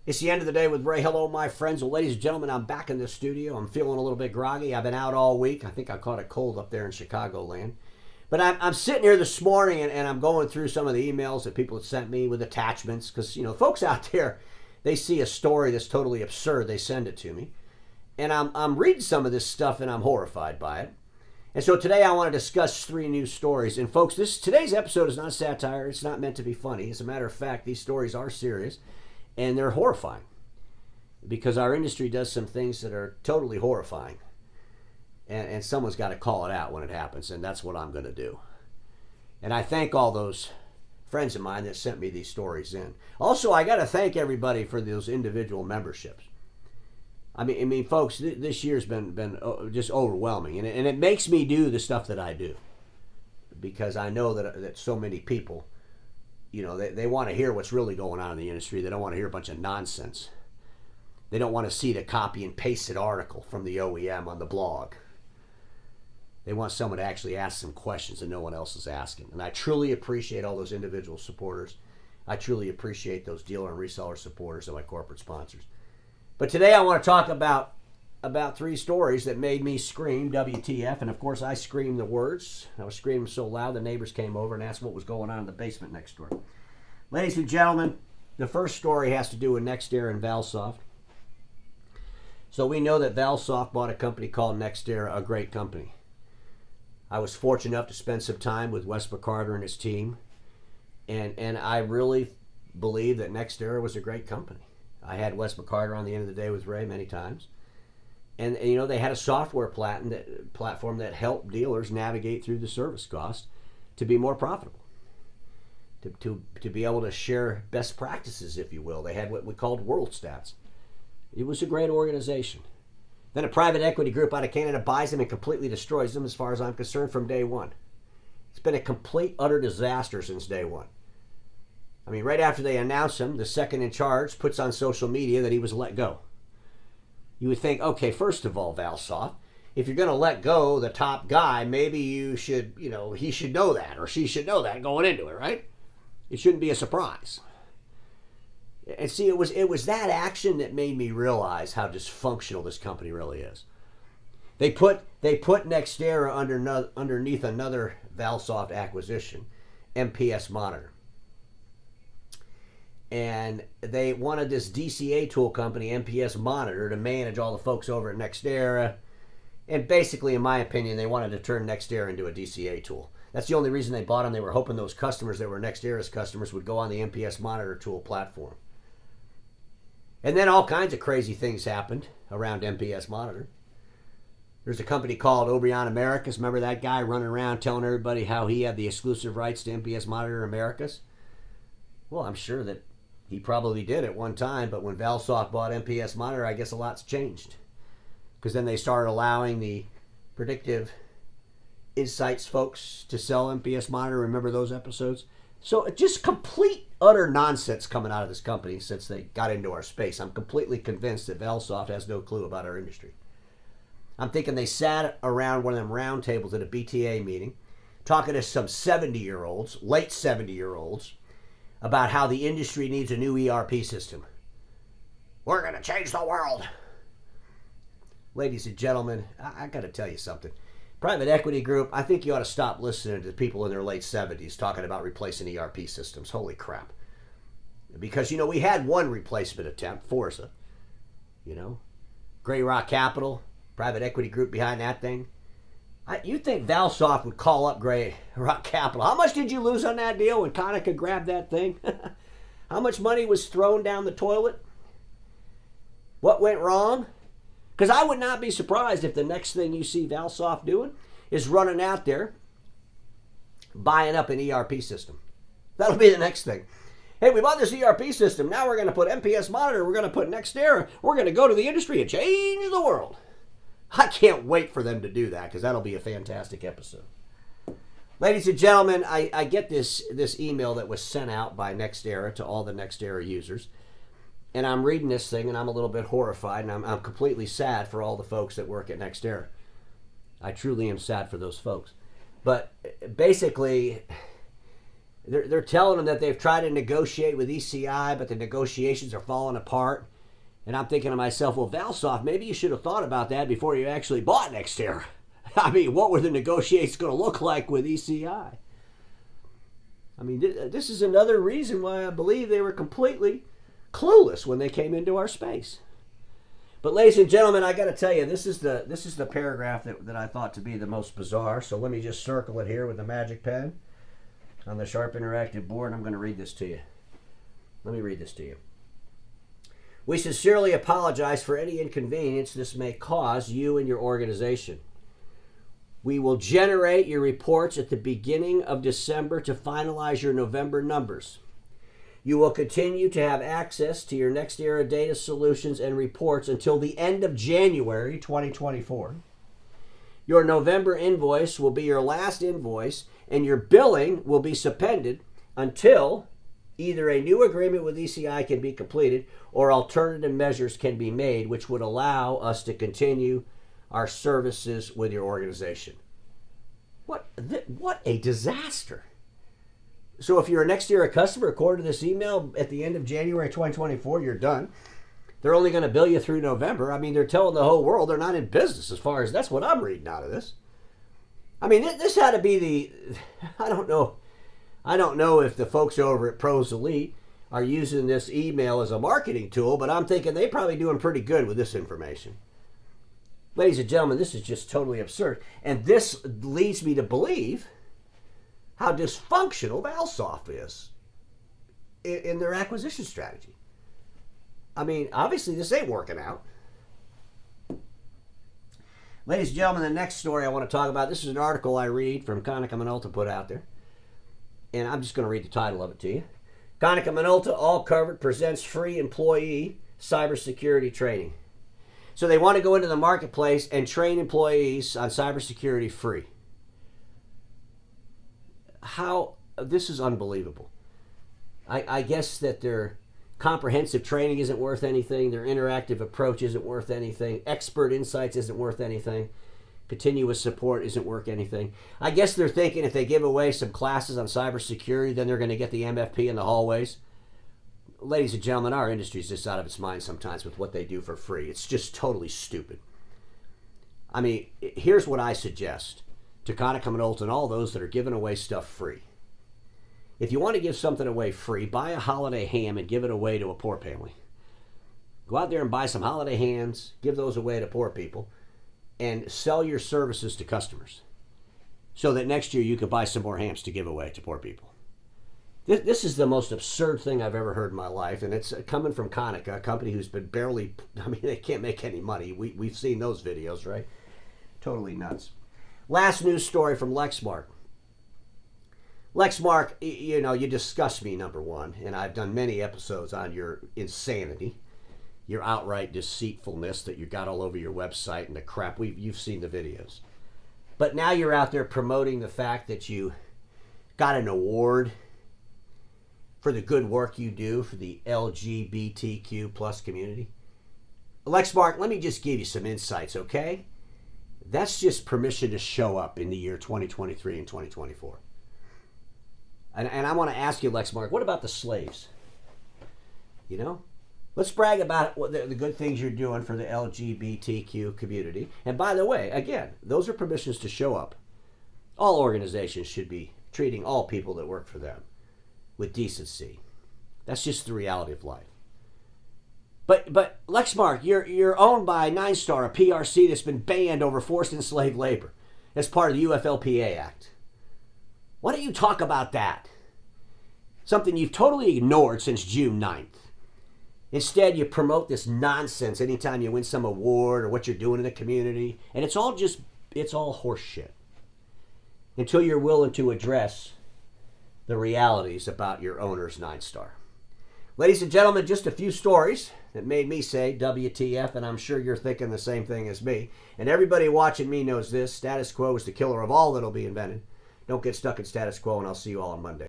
It's the end of the day with Ray. Hello, my friends. Well, ladies and gentlemen, I'm back in the studio. I'm feeling a little bit groggy. I've been out all week. I think I caught a cold up there in Chicagoland. But I'm sitting here this morning and I'm going through some of the emails that people have sent me with attachments. Because, folks out there, they see a story that's totally absurd. They send it to me. And I'm reading some of this stuff and I'm horrified by it. And so today I want to discuss 3 news stories. And folks, today's episode is not satire. It's not meant to be funny. As a matter of fact, these stories are serious. And they're horrifying because our industry does some things that are totally horrifying. And someone's got to call it out when it happens, and that's what I'm going to do. And I thank all those friends of mine that sent me these stories in. Also, I got to thank everybody for those individual memberships. I mean, folks, this year's been just overwhelming, and it makes me do the stuff that I do because I know that so many people, they want to hear what's really going on in the industry. They don't want to hear a bunch of nonsense. They don't want to see the copy and pasted article from the OEM on the blog. They want someone to actually ask some questions that no one else is asking. And I truly appreciate all those individual supporters. I truly appreciate those dealer and reseller supporters and my corporate sponsors. But today I want to talk about 3 stories that made me scream W.T.F. And of course I screamed the words. I was screaming so loud the neighbors came over and asked what was going on in the basement next door. Ladies and gentlemen, the first story has to do with NextEra and Valsoft. So we know that Valsoft bought a company called NextEra, a great company. I was fortunate enough to spend some time with Wes McCarter and his team. And I really believe that NextEra was a great company. I had Wes McCarter on the end of the day with Ray many times. And they had a software platform that helped dealers navigate through the service cost to be more profitable, to be able to share best practices, if you will. They had what we called World Stats. It was a great organization. Then a private equity group out of Canada buys them and completely destroys them, as far as I'm concerned, from day one. It's been a complete, utter disaster since day one. I mean, right after they announced him, the second in charge puts on social media that he was let go. You would think, okay, first of all, Valsoft, if you're going to let go the top guy, maybe you should, he should know that or she should know that going into it, right? It shouldn't be a surprise. And see, it was that action that made me realize how dysfunctional this company really is. They put NextEra underneath another Valsoft acquisition, MPS Monitor. And they wanted this DCA tool company, MPS Monitor, to manage all the folks over at NextEra. And basically, in my opinion, they wanted to turn NextEra into a DCA tool. That's the only reason they bought them. They were hoping those customers that were NextEra's customers would go on the MPS Monitor tool platform. And then all kinds of crazy things happened around MPS Monitor. There's a company called Obrion Americas. Remember that guy running around telling everybody how he had the exclusive rights to MPS Monitor Americas? Well, I'm sure that he probably did at one time, but when Valsoft bought MPS Monitor, I guess a lot's changed. Because then they started allowing the predictive insights folks to sell MPS Monitor. Remember those episodes? So just complete, utter nonsense coming out of this company since they got into our space. I'm completely convinced that Valsoft has no clue about our industry. I'm thinking they sat around one of them round tables at a BTA meeting talking to some 70-year-olds, late 70-year-olds, about how the industry needs a new ERP system. We're going to change the world. Ladies and gentlemen, I got to tell you something. Private equity group, I think you ought to stop listening to people in their late 70s talking about replacing ERP systems. Holy crap. Because, we had one replacement attempt, Forza. Grey Rock Capital, private equity group behind that thing. You think Valsoft would call up Grey Rock Capital? How much did you lose on that deal when Konica grabbed that thing? How much money was thrown down the toilet? What went wrong? Because I would not be surprised if the next thing you see Valsoft doing is running out there buying up an ERP system. That'll be the next thing. Hey, we bought this ERP system. Now we're going to put MPS Monitor. We're going to put NextEra. We're going to go to the industry and change the world. I can't wait for them to do that because that'll be a fantastic episode. Ladies and gentlemen, I get this email that was sent out by NextEra to all the NextEra users. And I'm reading this thing and I'm a little bit horrified and I'm completely sad for all the folks that work at NextEra. I truly am sad for those folks. But basically, They're telling them that they've tried to negotiate with ECI, but the negotiations are falling apart. And I'm thinking to myself, well, Valsoft, maybe you should have thought about that before you actually bought NextEra. I mean, what were the negotiations going to look like with ECI? I mean, this is another reason why I believe they were completely clueless when they came into our space. But ladies and gentlemen, I got to tell you, this is the paragraph that I thought to be the most bizarre. So let me just circle it here with the magic pen on the Sharp Interactive board. I'm going to read this to you. Let me read this to you. We sincerely apologize for any inconvenience this may cause you and your organization. We will generate your reports at the beginning of December to finalize your November numbers. You will continue to have access to your NextEra data solutions and reports until the end of January 2024. Your November invoice will be your last invoice, and your billing will be suspended until either a new agreement with ECI can be completed or alternative measures can be made which would allow us to continue our services with your organization. What a disaster. So if you're a NextEra customer, according to this email, at the end of January 2024, you're done. They're only going to bill you through November. I mean, they're telling the whole world they're not in business as far as that's what I'm reading out of this. I mean, this had to be I don't know if the folks over at Pros Elite are using this email as a marketing tool, but I'm thinking they're probably doing pretty good with this information. Ladies and gentlemen, this is just totally absurd. And this leads me to believe how dysfunctional Valsoft is in their acquisition strategy. I mean, obviously this ain't working out. Ladies and gentlemen, the next story I want to talk about, this is an article I read from Konica Minolta put out there. And I'm just going to read the title of it to you. Konica Minolta, all covered, presents free employee cybersecurity training. So they want to go into the marketplace and train employees on cybersecurity free. This is unbelievable. I guess that their comprehensive training isn't worth anything. Their interactive approach isn't worth anything. Expert insights isn't worth anything. Continuous support isn't worth anything. I guess they're thinking if they give away some classes on cybersecurity, then they're going to get the MFP in the hallways. Ladies and gentlemen, our industry is just out of its mind sometimes with what they do for free. It's just totally stupid. I mean, here's what I suggest to Konica Minolta and all those that are giving away stuff free. If you want to give something away free, buy a holiday ham and give it away to a poor family. Go out there and buy some holiday hams, give those away to poor people, and sell your services to customers so that next year you can buy some more hams to give away to poor people. This is the most absurd thing I've ever heard in my life, and it's coming from Konica, a company who's been they can't make any money. We've seen those videos, right? Totally nuts. Last news story from Lexmark. Lexmark, you disgust me, number one, and I've done many episodes on your insanity, your outright deceitfulness that you got all over your website and the crap. You've seen the videos. But now you're out there promoting the fact that you got an award for the good work you do for the LGBTQ plus community. Lexmark, let me just give you some insights, okay? That's just permission to show up in the year 2023 and 2024. And I want to ask you, Lexmark, what about the slaves? Let's brag about what the good things you're doing for the LGBTQ community. And by the way, again, those are permissions to show up. All organizations should be treating all people that work for them with decency. That's just the reality of life. But Lexmark, you're owned by NexERA, a PRC that's been banned over forced enslaved labor as part of the UFLPA Act. Why don't you talk about that? Something you've totally ignored since June 9th. Instead, you promote this nonsense anytime you win some award or what you're doing in the community. And it's all horse shit. Until you're willing to address the realities about your owner's 9-star. Ladies and gentlemen, just a few stories that made me say W.T.F, and I'm sure you're thinking the same thing as me. And everybody watching me knows this. Status quo is the killer of all that'll be invented. Don't get stuck in status quo, and I'll see you all on Monday.